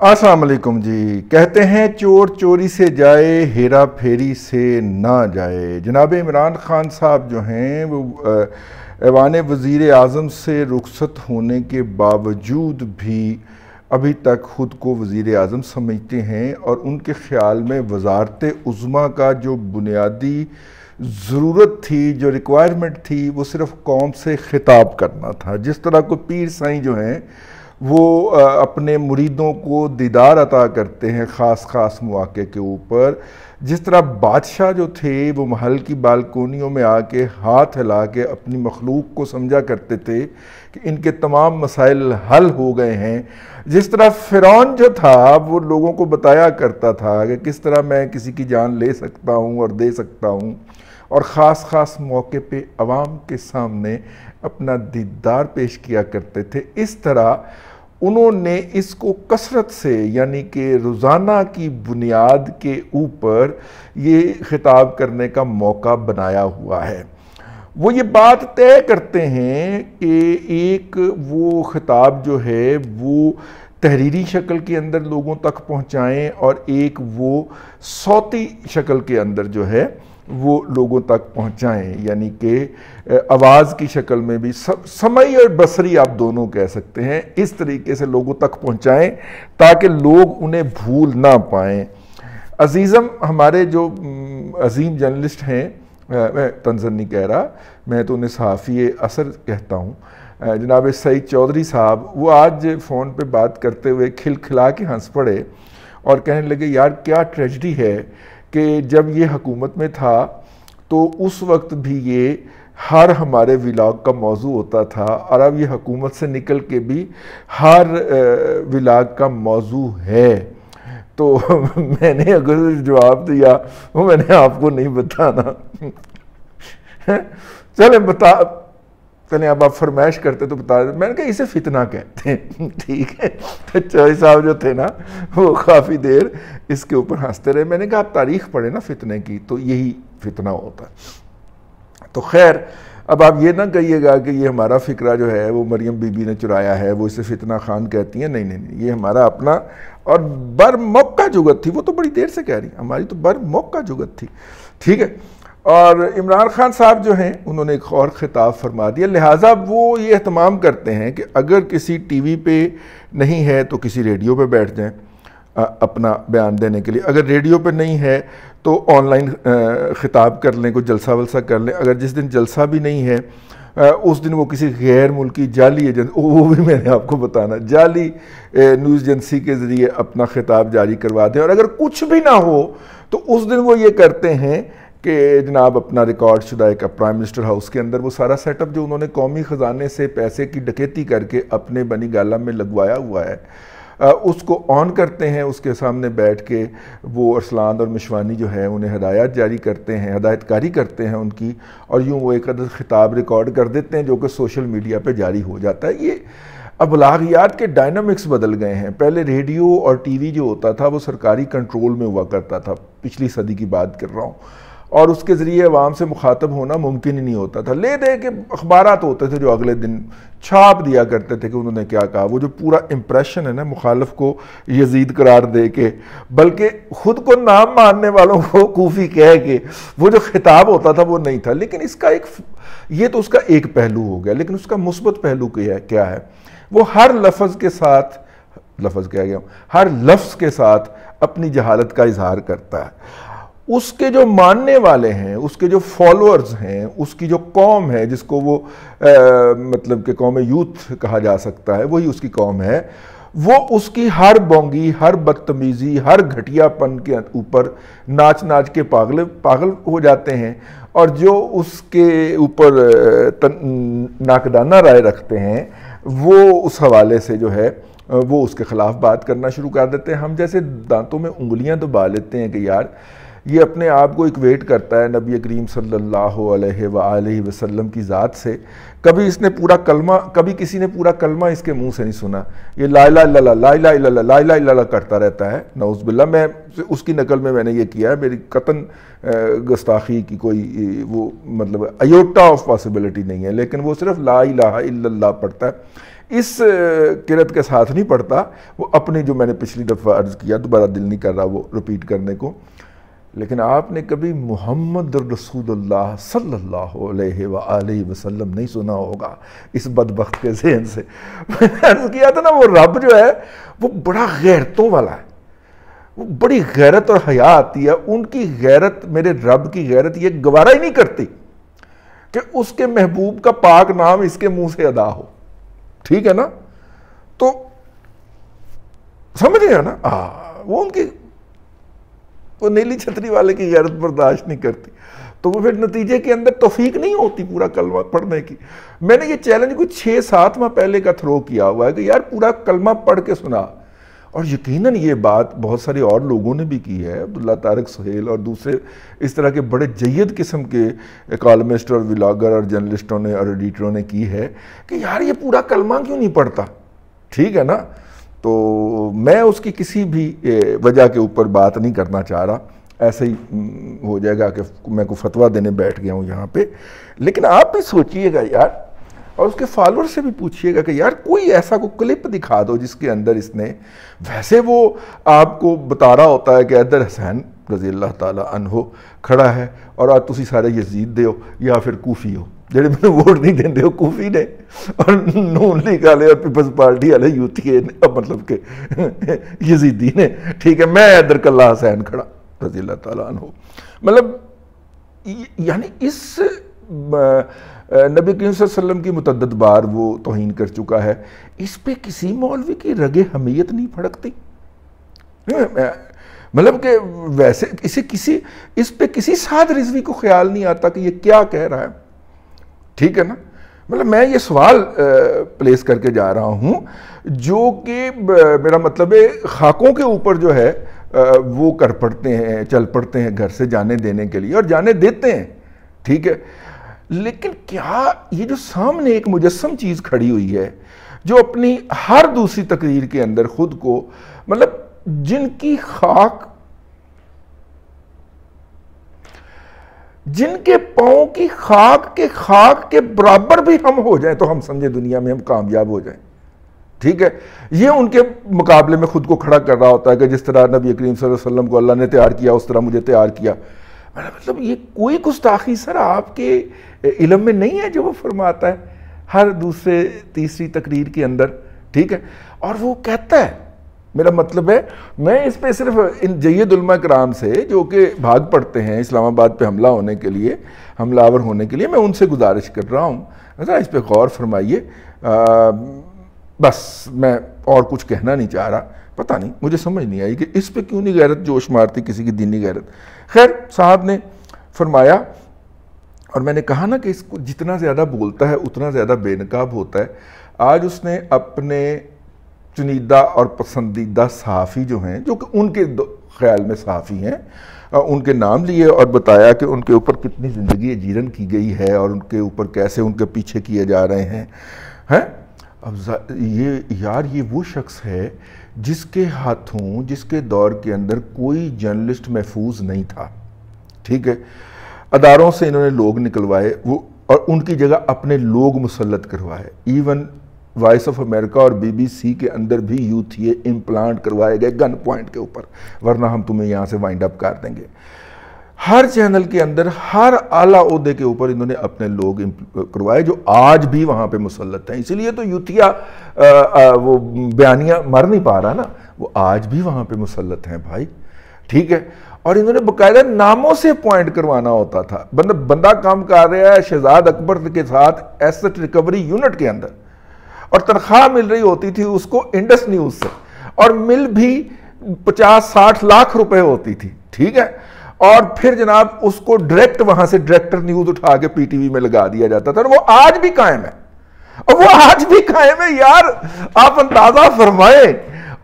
السلام علیکم جی. کہتے ہیں چور چوری سے جائے ہیرا پھیری سے نہ جائے. جناب عمران خان صاحب جو ہیں وہ ایوان وزیر اعظم سے رخصت ہونے کے باوجود بھی ابھی تک خود کو وزیر اعظم سمجھتے ہیں، اور ان کے خیال میں وزارت عظمیٰ کا جو بنیادی ضرورت تھی، جو ریکوائرمنٹ تھی، وہ صرف قوم سے خطاب کرنا تھا. جس طرح کو پیر سائیں جو ہیں وہ اپنے مریدوں کو دیدار عطا کرتے ہیں خاص خاص مواقع کے اوپر، جس طرح بادشاہ جو تھے وہ محل کی بالکونیوں میں آ کے ہاتھ ہلا کے اپنی مخلوق کو سمجھا کرتے تھے کہ ان کے تمام مسائل حل ہو گئے ہیں، جس طرح فرعون جو تھا وہ لوگوں کو بتایا کرتا تھا کہ کس طرح میں کسی کی جان لے سکتا ہوں اور دے سکتا ہوں، اور خاص خاص موقع پہ عوام کے سامنے اپنا دیدار پیش کیا کرتے تھے، اس طرح انہوں نے اس کو کثرت سے، یعنی کہ روزانہ کی بنیاد کے اوپر یہ خطاب کرنے کا موقع بنایا ہوا ہے. وہ یہ بات طے کرتے ہیں کہ ایک وہ خطاب جو ہے وہ تحریری شکل کے اندر لوگوں تک پہنچائیں، اور ایک وہ صوتی شکل کے اندر جو ہے وہ لوگوں تک پہنچائیں، یعنی کہ آواز کی شکل میں بھی، سمعی اور بصری آپ دونوں کہہ سکتے ہیں، اس طریقے سے لوگوں تک پہنچائیں تاکہ لوگ انہیں بھول نہ پائیں. عزیزم ہمارے جو عظیم جرنلسٹ ہیں، میں طنزاً نہیں کہہ رہا، میں تو انہیں صحافی اثر کہتا ہوں، جناب سعید چودھری صاحب، وہ آج فون پہ بات کرتے ہوئے کھلکھلا کے ہنس پڑے اور کہنے لگے یار کیا ٹریجڈی ہے کہ جب یہ حکومت میں تھا تو اس وقت بھی یہ ہر ہمارے ولاگ کا موضوع ہوتا تھا، اور اب یہ حکومت سے نکل کے بھی ہر ولاگ کا موضوع ہے. تو میں نے اگر جواب دیا وہ میں نے آپ کو نہیں بتانا. چلیں اب آپ فرمائش کرتے تو بتا دیں. میں نے کہا اسے فتنہ کہتے ہیں. ٹھیک ہے. تو چوہدری صاحب جو تھے نا وہ کافی دیر اس کے اوپر ہنستے رہے. میں نے کہا آپ تاریخ پڑھیں نا فتنے کی، تو یہی فتنہ ہوتا ہے. تو خیر، اب آپ یہ نہ کہیے گا کہ یہ ہمارا فکرہ جو ہے وہ مریم بی بی نے چرایا ہے، وہ اسے فتنہ خان کہتی ہیں. نہیں، یہ ہمارا اپنا، اور بر موقع جگت تھی. وہ تو بڑی دیر سے کہہ رہی ہیں، ہماری تو بر موقع جگت تھی. ٹھیک ہے. اور عمران خان صاحب جو ہیں انہوں نے ایک اور خطاب فرما دیا، لہٰذا وہ یہ اہتمام کرتے ہیں کہ اگر کسی ٹی وی پہ نہیں ہے تو کسی ریڈیو پہ بیٹھ جائیں اپنا بیان دینے کے لیے. اگر ریڈیو پہ نہیں ہے تو آن لائن خطاب کر لیں، کوئی جلسہ ولسہ کر لیں. اگر جس دن جلسہ بھی نہیں ہے اس دن وہ کسی غیر ملکی جعلی ایجنسی، وہ بھی میں نے آپ کو بتانا، جعلی نیوز ایجنسی کے ذریعے اپنا خطاب جاری کروا دیں. اور اگر کچھ بھی نہ ہو تو اس دن وہ یہ کرتے ہیں کہ جناب اپنا ریکارڈ شدہ ایک پرائم منسٹر ہاؤس کے اندر وہ سارا سیٹ اپ جو انہوں نے قومی خزانے سے پیسے کی ڈکیتی کر کے اپنے بنی گالہ میں لگوایا ہوا ہے، اس کو آن کرتے ہیں. اس کے سامنے بیٹھ کے وہ ارسلان اور مشوانی جو ہے انہیں ہدایات جاری کرتے ہیں، ہدایت کاری کرتے ہیں ان کی، اور یوں وہ ایک عدد خطاب ریکارڈ کر دیتے ہیں جو کہ سوشل میڈیا پہ جاری ہو جاتا ہے. یہ ابلاغیات کے ڈائنامکس بدل گئے ہیں. پہلے ریڈیو اور ٹی وی جو ہوتا تھا وہ سرکاری کنٹرول میں ہوا کرتا تھا، پچھلی صدی کی بات کر رہا ہوں، اور اس کے ذریعے عوام سے مخاطب ہونا ممکن ہی نہیں ہوتا تھا. لے دے کے اخبارات ہوتے تھے جو اگلے دن چھاپ دیا کرتے تھے کہ انہوں نے کیا کہا. وہ جو پورا امپریشن ہے نا مخالف کو یزید قرار دے کے، بلکہ خود کو نام ماننے والوں کو کوفی کہہ کے، وہ جو خطاب ہوتا تھا وہ نہیں تھا. لیکن اس کا یہ تو اس کا ایک پہلو ہو گیا، لیکن اس کا مثبت پہلو کیا ہے؟ وہ ہر لفظ کے ساتھ، ہر لفظ کے ساتھ اپنی جہالت کا اظہار کرتا ہے. اس کے جو ماننے والے ہیں، اس کے جو فالوورز ہیں، اس کی جو قوم ہے جس کو وہ مطلب کہ قوم یوتھ کہا جا سکتا ہے، وہی اس کی قوم ہے، وہ اس کی ہر بونگی، ہر بدتمیزی، ہر گھٹیا پن کے اوپر ناچ کے پاگل ہو جاتے ہیں، اور جو اس کے اوپر ناقدانہ رائے رکھتے ہیں وہ اس حوالے سے جو ہے وہ اس کے خلاف بات کرنا شروع کر دیتے ہیں. ہم جیسے دانتوں میں انگلیاں دبا لیتے ہیں کہ یار یہ اپنے آپ کو ایکویٹ کرتا ہے نبی کریم صلی اللہ علیہ وآلہ وسلم کی ذات سے. کبھی کسی نے پورا کلمہ اس کے منہ سے نہیں سنا. یہ لا الہ الا اللہ، لا الہ الا اللہ، لا الہ الا اللہ کرتا رہتا ہے. نعوذ باللہ. میں اس کی نقل میں نے یہ کیا ہے، میری قطعاً گستاخی کی کوئی وہ مطلب ایوٹا آف پاسبلٹی نہیں ہے، لیکن وہ صرف لا الہ الا اللہ پڑھتا ہے. اس قرت کے ساتھ نہیں پڑھتا، وہ اپنی جو میں نے پچھلی دفعہ عرض کیا، دوبارہ دل نہیں کر رہا وہ رپیٹ کرنے کو، لیکن آپ نے کبھی محمد رسول اللہ صلی اللہ علیہ وآلہ وسلم نہیں سنا ہوگا اس بدبخت کے ذہن سے۔ میں نے عرض کیا تھا نا، وہ رب جو ہے وہ بڑا غیرتوں والا ہے، وہ بڑی غیرت اور حیا آتی ہے، ان کی غیرت، میرے رب کی غیرت یہ گوارا ہی نہیں کرتی کہ اس کے محبوب کا پاک نام اس کے منہ سے ادا ہو، ٹھیک ہے نا؟ تو سمجھ گیا نا، وہ ان کی وہ نیلی چھتری والے کی غیرت برداشت نہیں کرتی، تو وہ پھر نتیجے کے اندر توفیق نہیں ہوتی پورا کلمہ پڑھنے کی۔ میں نے یہ چیلنج کوئی 6-7 ماہ پہلے کا تھرو کیا ہوا ہے کہ یار پورا کلمہ پڑھ کے سنا، اور یقیناً یہ بات بہت سارے اور لوگوں نے بھی کی ہے، عبداللہ طارق سہیل اور دوسرے اس طرح کے بڑے جید قسم کے کالمسٹ اور ولاگر اور جرنلسٹوں نے اور ایڈیٹروں نے کی ہے کہ یار یہ پورا کلمہ کیوں نہیں پڑھتا، ٹھیک ہے نا؟ تو میں اس کی کسی بھی وجہ کے اوپر بات نہیں کرنا چاہ رہا، ایسے ہی ہو جائے گا کہ میں کو فتویٰ دینے بیٹھ گیا ہوں یہاں پہ، لیکن آپ بھی سوچئے گا یار، اور اس کے فالوور سے بھی پوچھئے گا کہ یار کوئی ایسا کوئی کلپ دکھا دو جس کے اندر اس نے، ویسے وہ آپ کو بتا رہا ہوتا ہے کہ ادھر حسین رضی اللہ تعالیٰ عنہ کھڑا ہے اور آج تسی سارے یزید دے ہو یا پھر کوفی ہو، جڑے میں ووٹ نہیں دیندے ہو کوفی نے، اور نون لیگ والے اور پیپلز پارٹی والے یوتھی نے، مطلب کہ یزیدی نے، ٹھیک ہے، میں ادھر کلہ حسین کھڑا رضی اللہ تعالیٰ عنہ۔ مطلب یعنی اس نبی کریم صلی اللہ علیہ وسلم کی متعدد بار وہ توہین کر چکا ہے، اس پہ کسی مولوی کی رگ حمیت نہیں پھڑکتی، مطلب کہ ویسے اس پہ کسی سعد رضوی کو خیال نہیں آتا کہ یہ کیا کہہ رہا ہے، ٹھیک ہے نا؟ مطلب میں یہ سوال پلیس کر کے جا رہا ہوں، جو کہ میرا مطلب ہے خاکوں کے اوپر جو ہے وہ کر پڑتے ہیں، چل پڑتے ہیں گھر سے جانے دینے کے لیے اور جانے دیتے ہیں، ٹھیک ہے، لیکن کیا یہ جو سامنے ایک مجسم چیز کھڑی ہوئی ہے جو اپنی ہر دوسری تقریر کے اندر خود کو، مطلب جن کی خاک، جن کے پاؤں کی خاک کے برابر بھی ہم ہو جائیں تو ہم سمجھے دنیا میں ہم کامیاب ہو جائیں، ٹھیک ہے، یہ ان کے مقابلے میں خود کو کھڑا کر رہا ہوتا ہے کہ جس طرح نبی کریم صلی اللہ علیہ وسلم کو اللہ نے تیار کیا اس طرح مجھے تیار کیا۔ مطلب یہ کوئی گستاخی سر آپ کے علم میں نہیں ہے جو وہ فرماتا ہے ہر دوسرے تیسری تقریر کے اندر، ٹھیک ہے، اور وہ کہتا ہے، میرا مطلب ہے میں اس پہ صرف ان جید علماء کرام سے جو کہ بھاگ پڑتے ہیں اسلام آباد پہ حملہ ہونے کے لیے، حملہ آور ہونے کے لیے، میں ان سے گزارش کر رہا ہوں ذرا اس پہ غور فرمائیے، بس میں اور کچھ کہنا نہیں چاہ رہا، پتہ نہیں مجھے سمجھ نہیں آئی کہ اس پہ کیوں نہیں غیرت جوش مارتی کسی کی دینی غیرت۔ خیر صاحب نے فرمایا، اور میں نے کہا نا کہ اس کو جتنا زیادہ بولتا ہے اتنا زیادہ بے نقاب ہوتا ہے۔ آج اس نے اپنے چنیدہ اور پسندیدہ صحافی جو ہیں، جو کہ ان کے خیال میں صحافی ہیں، ان کے نام لیے اور بتایا کہ ان کے اوپر کتنی زندگی اجیرن کی گئی ہے اور ان کے اوپر کیسے ان کے پیچھے کیے جا رہے ہیں۔ اب یہ وہ شخص ہے جس کے ہاتھوں، جس کے دور کے اندر کوئی جرنلسٹ محفوظ نہیں تھا، ٹھیک ہے، اداروں سے انہوں نے لوگ نکلوائے اور ان کی جگہ اپنے لوگ مسلط کروائے، ایون وائس آف امریکہ اور BBC کے اندر بھی یوتھیے امپلانٹ کروائے گئے گن پوائنٹ کے اوپر، ورنہ ہم تمہیں یہاں سے وائنڈ اپ کر دیں گے۔ ہر چینل کے اندر ہر اعلیٰ عہدے کے اوپر انہوں نے اپنے لوگ کروائے جو آج بھی وہاں پہ مسلط ہیں، اسی لیے تو یوتھیا وہ بیانیہ مر نہیں پا رہا نا، وہ آج بھی وہاں پہ مسلط ہیں بھائی، ٹھیک ہے، اور انہوں نے باقاعدہ ناموں سے اپوائنٹ کروانا ہوتا تھا۔ بندہ کام کر رہا ہے شہزاد اکبر کے ساتھ ایسٹ ریکوری یونٹ کے اندر، اور تنخواہ مل رہی ہوتی تھی اس کو انڈس نیوز سے، اور مل بھی 50-60 لاکھ روپے ہوتی تھی، ٹھیک ہے، اور پھر جناب اس کو ڈائریکٹ وہاں سے ڈائریکٹر نیوز اٹھا کے PTV میں لگا دیا جاتا تھا، اور وہ آج بھی قائم ہے، اور وہ آج بھی قائم ہے یار، آپ اندازہ فرمائیں،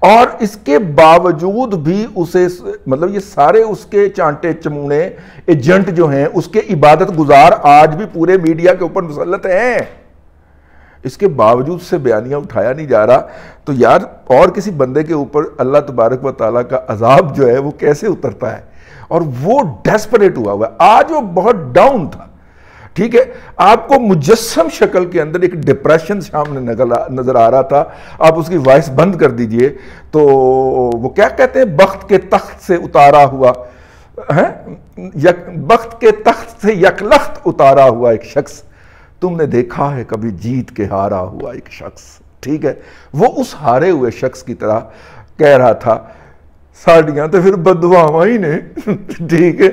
اور اس کے باوجود بھی اسے، مطلب یہ سارے اس کے چانٹے چمونے ایجنٹ جو ہیں اس کے عبادت گزار آج بھی پورے میڈیا کے اوپر مسلط ہیں، اس کے باوجود سے بیانیہ اٹھایا نہیں جا رہا۔ تو یار اور کسی بندے کے اوپر اللہ تبارک و تعالیٰ کا عذاب جو ہے وہ کیسے اترتا ہے، اور وہ ڈیسپریٹ ہوا ہے، آج وہ بہت ڈاؤن تھا، ٹھیک ہے، آپ کو مجسم شکل کے اندر ایک ڈپریشن سامنے نظر آ رہا تھا. آپ اس کی وائس بند کر دیجئے تو وہ کیا کہتے ہیں، بخت کے تخت سے اتارا ہوا، بخت کے تخت سے یکلخت اتارا ہوا ایک شخص، تم نے دیکھا ہے کبھی جیت کے ہارا ہوا ایک شخص. ٹھیک ہے، وہ اس ہارے ہوئے شخص کی طرح کہہ رہا تھا ساڑیاں تو پھر بددعاواں ہی نے. ٹھیک ہے،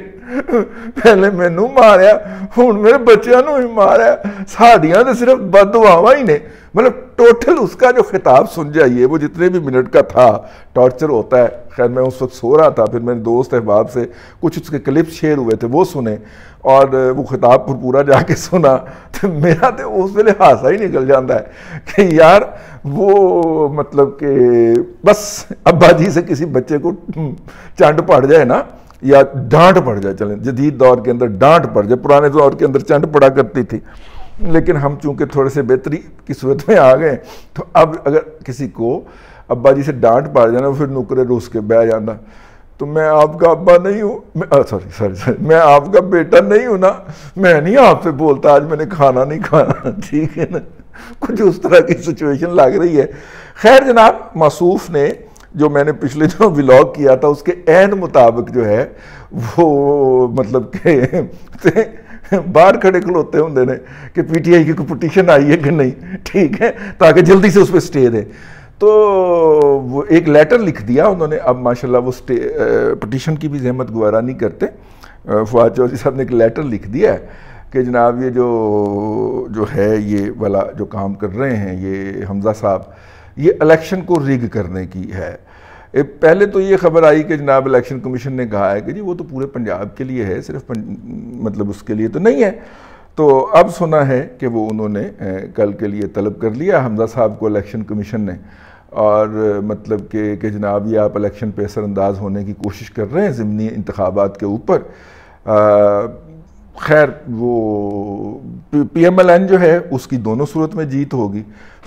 پہلے مینوں ماریا ہن میرے بچیاں نوں ہی ماریا، ساڑیاں تو صرف بددعاواں ہی نے. مطلب ٹوٹل اس کا جو خطاب سن جائیے، وہ جتنے بھی منٹ کا تھا، ٹارچر ہوتا ہے. خیر میں اس وقت سو رہا تھا، پھر میرے دوست احباب سے کچھ اس کے کلپس شیئر ہوئے تھے، وہ سنے اور وہ خطاب پر پورا جا کے سنا تو میرا تو اس ویلے ہاسا ہی نکل جاتا ہے کہ یار وہ مطلب کہ بس ابا جی سے کسی بچے کو چانڈ پڑ جائے نا، یا ڈانٹ پڑ جائے، چلیں جدید دور کے اندر ڈانٹ پڑ جائے، پرانے دور کے اندر چانڈ پڑا کرتی تھی، لیکن ہم چونکہ تھوڑے سے بہتری کی صورت میں آ گئے تو اب اگر کسی کو ابا جی سے ڈانٹ پڑ جانا پھر نکرے روس کے بہ جانا، تو میں آپ کا ابا نہیں ہوں، سوری میں آپ کا بیٹا نہیں ہوں نا، میں نہیں آپ سے بولتا آج میں نے کھانا نہیں کھانا. ٹھیک ہے نا، کچھ اس طرح کی سچویشن لگ رہی ہے. خیر جناب، موصوف نے جو میں نے پچھلے جو ولاگ کیا تھا اس کے عین مطابق جو ہے وہ مطلب کہ باہر کھڑے کھلوتے ہوں نے کہ پی ٹی آئی کی کوئی پٹیشن آئی ہے کہ نہیں، ٹھیک ہے، تاکہ جلدی سے اس پہ سٹے دے. تو وہ ایک لیٹر لکھ دیا انہوں نے. اب ماشاءاللہ وہ پٹیشن کی بھی زحمت گوارا نہیں کرتے. فواد چودھری صاحب نے ایک لیٹر لکھ دیا ہے کہ جناب یہ جو ہے یہ والا جو کام کر رہے ہیں یہ حمزہ صاحب، یہ الیکشن کو ریگ کرنے کی ہے. پہلے تو یہ خبر آئی کہ جناب الیکشن کمیشن نے کہا ہے کہ جی وہ تو پورے پنجاب کے لیے ہے، صرف مطلب اس کے لیے تو نہیں ہے. تو اب سنا ہے کہ وہ انہوں نے کل کے لیے طلب کر لیا حمزہ صاحب کو الیکشن کمیشن نے، اور مطلب کہ جناب یہ آپ الیکشن پہ اثر انداز ہونے کی کوشش کر رہے ہیں ضمنی انتخابات کے اوپر. خیر وہ پی ایم ایل این جو ہے اس کی دونوں صورت میں جیت ہوگی.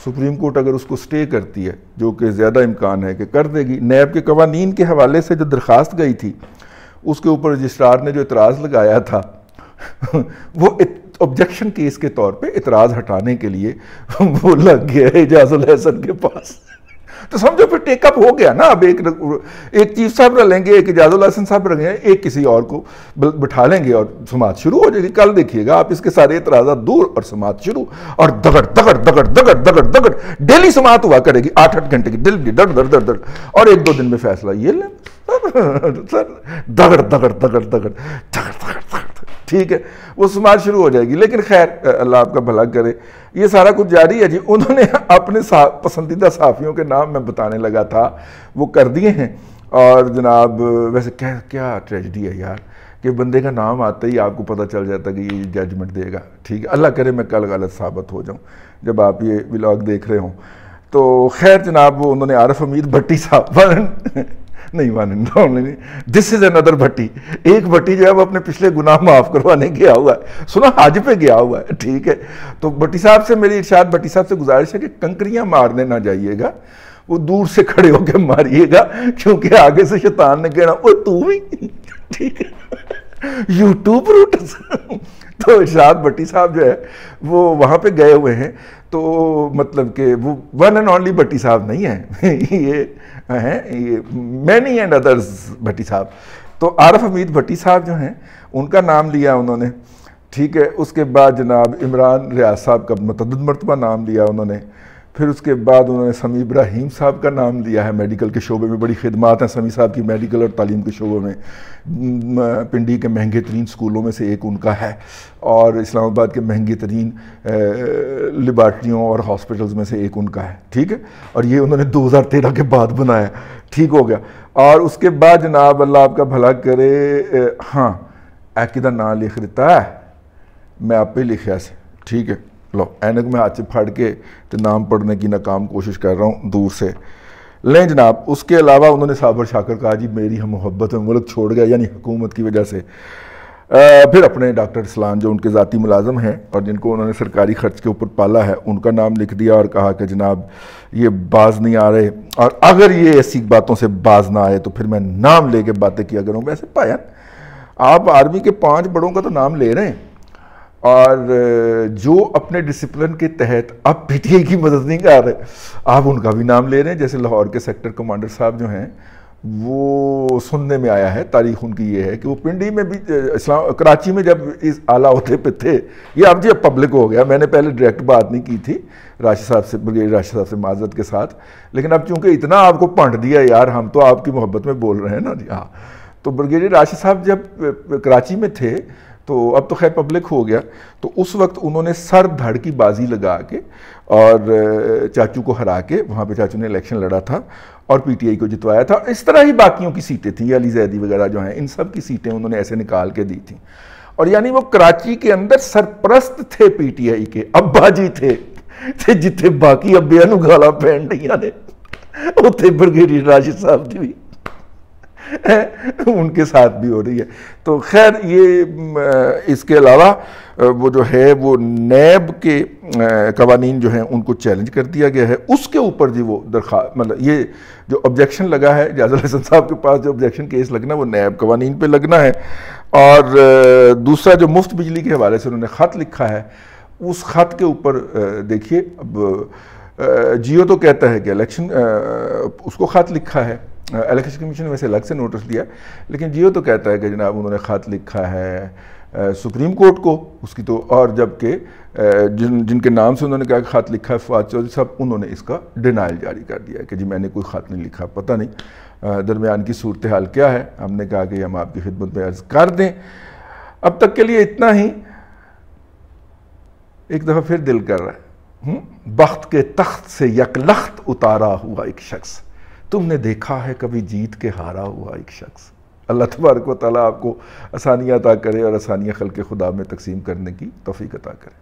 سپریم کورٹ اگر اس کو سٹے کرتی ہے، جو کہ زیادہ امکان ہے کہ کر دے گی، نیب کے قوانین کے حوالے سے جو درخواست گئی تھی اس کے اوپر رجسٹرار نے جو اعتراض لگایا تھا وہ آبجیکشن کیس کے طور پہ اعتراض ہٹانے کے لیے وہ لگ گیا اعجاز الحسن کے پاس. تو سمجھو پھر ٹیک اپ ہو گیا نا. اب ایک چیف صاحب رہ لیں گے، ایک اعجاز الحسن صاحب رہیں گے، ایک کسی اور کو بٹھا لیں گے اور سماعت شروع ہو جائے گی. کل دیکھیے گا آپ اس کے سارے اعتراضات دور اور سماعت شروع، اور دگڑ دگڑ دگڑ دگڑ دگڑ دگڑ ڈیلی سماعت ہوا کرے گی 8-8 گھنٹے کی ڈیلی ڈر ڈر ڈر ڈر، اور 1-2 دن میں فیصلہ یہ لیں سر دگڑ دگڑ دگڑ دگڑ دگڑ. ٹھیک ہے، وہ سماعت شروع ہو جائے گی. لیکن خیر اللہ آپ کا بھلا کرے، یہ سارا کچھ جاری ہے جی. انہوں نے اپنے پسندیدہ صحافیوں کے نام میں بتانے لگا تھا وہ کر دیے ہیں. اور جناب ویسے کیا ٹریجڈی ہے یار کہ بندے کا نام آتا ہی آپ کو پتہ چل جاتا کہ یہ ججمنٹ دے گا. ٹھیک ہے، اللہ کرے میں کل غلط ثابت ہو جاؤں جب آپ یہ ولاگ دیکھ رہے ہوں. تو خیر جناب وہ انہوں نے عارف حمید بھٹی صاحب نہیں، دس از اندر بھٹی، ایک بھٹی جو ہے وہ اپنے پچھلے گناہ معاف کروانے گیا ہوا ہے، سنا حج پہ گیا ہوا ہے. ٹھیک ہے، تو بھٹی صاحب سے میری ارشاد بھٹی صاحب سے گزارش ہے کہ کنکریاں مارنے نہ جائیے گا، وہ دور سے کھڑے ہو کے ماریے گا، کیونکہ آگے سے شیطان نے کہنا او تو بھی. ٹھیک ہے، یوٹیوب روٹس. تو ارشاد بھٹی صاحب جو ہے وہ وہاں پہ گئے ہوئے ہیں. تو مطلب کہ وہ ون اینڈ اونلی بھٹی صاحب نہیں ہیں، یہ ہیں مینی اینڈ ادرز بھٹی صاحب. تو عارف حمید بھٹی صاحب جو ہیں ان کا نام لیا انہوں نے. ٹھیک ہے، اس کے بعد جناب عمران ریاض صاحب کا متعدد مرتبہ نام لیا انہوں نے. پھر اس کے بعد انہوں نے سمیع ابراہیم صاحب کا نام لیا ہے، میڈیکل کے شعبے میں بڑی خدمات ہیں سمیع صاحب کی میڈیکل اور تعلیم کے شعبے میں. پنڈی کے مہنگے ترین سکولوں میں سے ایک ان کا ہے، اور اسلام آباد کے مہنگی ترین لیبارٹریوں اور ہاسپٹلز میں سے ایک ان کا ہے. ٹھیک ہے، اور یہ انہوں نے 2013 کے بعد بنایا. ٹھیک ہو گیا. اور اس کے بعد جناب اللہ آپ کا بھلا کرے، ہاں عقیدہ نام لکھ دیتا ہے، میں آپ پہ لکھیا سے. ٹھیک ہے، لو اینک میں ہاتھ سے پھاڑ کے تو نام پڑھنے کی ناکام کوشش کر رہا ہوں دور سے. لیں جناب. اس کے علاوہ انہوں نے صابر شاکر کہا جی میری ہم محبت میں ملک چھوڑ گیا، یعنی حکومت کی وجہ سے. پھر اپنے ڈاکٹر اسلام جو ان کے ذاتی ملازم ہیں اور جن کو انہوں نے سرکاری خرچ کے اوپر پالا ہے ان کا نام لکھ دیا، اور کہا کہ جناب یہ باز نہیں آ رہے، اور اگر یہ ایسی باتوں سے باز نہ آئے تو پھر میں نام لے کے باتیں کیا کروں. ویسے پایا آپ آرمی کے 5 بڑوں کا تو نام لے رہے ہیں، اور جو اپنے ڈسپلن کے تحت اب پی ٹی آئی کی مدد نہیں کر رہے، آپ ان کا بھی نام لے رہے ہیں، جیسے لاہور کے سیکٹر کمانڈر صاحب جو ہیں، وہ سننے میں آیا ہے، تاریخ ان کی یہ ہے کہ وہ پنڈی میں بھی کراچی میں جب اس اعلیٰ عہدے پہ تھے، یہ اب جی اب پبلک ہو گیا، میں نے پہلے ڈائریکٹ بات نہیں کی تھی راشد صاحب سے، بریگیڈیئر راشد صاحب سے معذرت کے ساتھ، لیکن اب چونکہ اتنا آپ کو پنٹ دیا یار، ہم تو آپ کی محبت میں بول رہے ہیں نا جی ہاں، تو بریگیڈیئر راشد صاحب جب کراچی میں تھے تو اب تو خیر پبلک ہو گیا، تو اس وقت انہوں نے سر دھڑ کی بازی لگا کے اور چاچو کو ہرا کے، وہاں پہ چاچو نے الیکشن لڑا تھا اور پی ٹی آئی کو جتوایا تھا. اس طرح ہی باقیوں کی سیٹیں تھیں، علی زیدی وغیرہ جو ہیں، ان سب کی سیٹیں انہوں نے ایسے نکال کے دی تھیں. اور یعنی وہ کراچی کے اندر سرپرست تھے پی ٹی آئی کے، ابا جی تھے جتنے باقی ابیاں نو گالاں پین ڈیاں نے اتنے بریگیڈیئر راشد صاحب دی بھی ان کے ساتھ بھی ہو رہی ہے. تو خیر یہ اس کے علاوہ وہ جو ہے وہ نیب کے قوانین جو ہیں ان کو چیلنج کر دیا گیا ہے. اس کے اوپر جی وہ درخواست، مطلب یہ جو آبجیکشن لگا ہے جاز الحسن صاحب کے پاس، جو آبجیکشن کیس لگنا وہ نیب قوانین پہ لگنا ہے. اور دوسرا جو مفت بجلی کے حوالے سے انہوں نے خط لکھا ہے، اس خط کے اوپر دیکھیے، اب جیو تو کہتا ہے کہ الیکشن، اس کو خط لکھا ہے، الیکشن کمیشن نے ویسے الگ سے نوٹس لیا، لیکن جیو تو کہتا ہے کہ جناب انہوں نے خط لکھا ہے سپریم کورٹ کو اس کی. تو اور جبکہ جن کے نام سے انہوں نے کہا کہ خط لکھا ہے فواد چودھری صاحب، انہوں نے اس کا ڈینائل جاری کر دیا کہ جی میں نے کوئی خط نہیں لکھا. پتہ نہیں درمیان کی صورتحال کیا ہے. ہم نے کہا کہ ہم آپ کی خدمت میں عرض کر دیں. اب تک کے لیے اتنا ہی. ایک دفعہ پھر دل کر رہا ہے، بخت کے تخت سے یک لخت اتارا ہوا ایک شخص، تم نے دیکھا ہے کبھی جیت کے ہارا ہوا ایک شخص. اللہ تبارک و تعالیٰ آپ کو آسانیاں عطا کرے اور آسانیاں خلق خدا میں تقسیم کرنے کی توفیق عطا کرے.